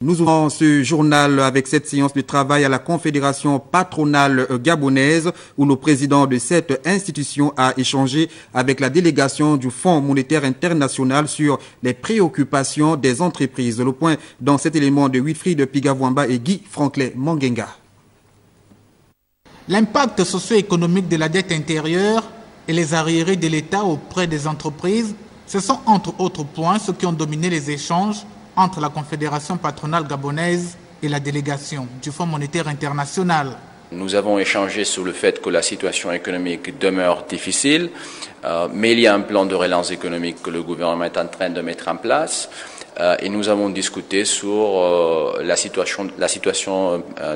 Nous ouvrons ce journal avec cette séance de travail à la Confédération patronale gabonaise où le président de cette institution a échangé avec la délégation du Fonds monétaire international sur les préoccupations des entreprises. Le point dans cet élément de Wilfried Pigavouamba et Guy Franklin Mangenga. L'impact socio-économique de la dette intérieure et les arriérés de l'État auprès des entreprises, ce sont entre autres points ceux qui ont dominé les échanges entre la Confédération patronale gabonaise et la délégation du Fonds monétaire international. Nous avons échangé sur le fait que la situation économique demeure difficile, mais il y a un plan de relance économique que le gouvernement est en train de mettre en place. Et nous avons discuté sur la situation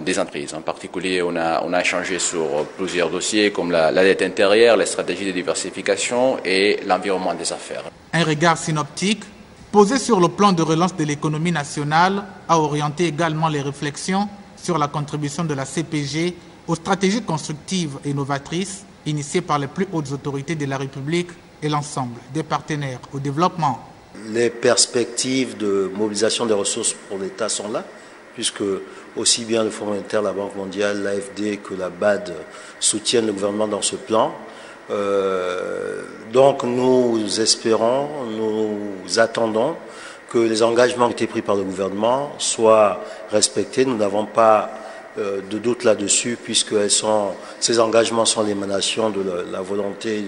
des entreprises. En particulier, on a échangé sur plusieurs dossiers comme la dette intérieure, les stratégies de diversification et l'environnement des affaires. Un regard synoptique posé sur le plan de relance de l'économie nationale a orienté également les réflexions sur la contribution de la CPG aux stratégies constructives et novatrices initiées par les plus hautes autorités de la République et l'ensemble des partenaires au développement. Les perspectives de mobilisation des ressources pour l'État sont là, puisque aussi bien le Fonds monétaire, la Banque mondiale, l'AFD que la BAD soutiennent le gouvernement dans ce plan. Donc nous espérons, nous attendons que les engagements qui ont été pris par le gouvernement soient respectés. Nous n'avons pas de doute là-dessus, puisque ces engagements sont l'émanation de la volonté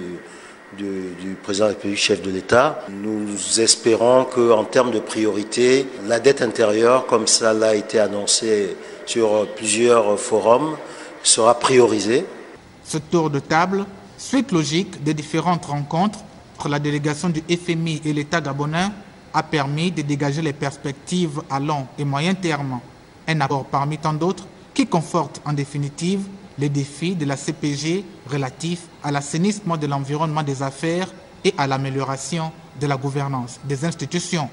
du président de la République, chef de l'État. Nous espérons qu'en termes de priorité, la dette intérieure, comme ça l'a été annoncé sur plusieurs forums, sera priorisée. Ce tour de table, suite logique des différentes rencontres entre la délégation du FMI et l'État gabonais, a permis de dégager les perspectives à long et moyen terme. Un accord parmi tant d'autres qui conforte en définitive les défis de la CPG relatifs à l'assainissement de l'environnement des affaires et à l'amélioration de la gouvernance des institutions.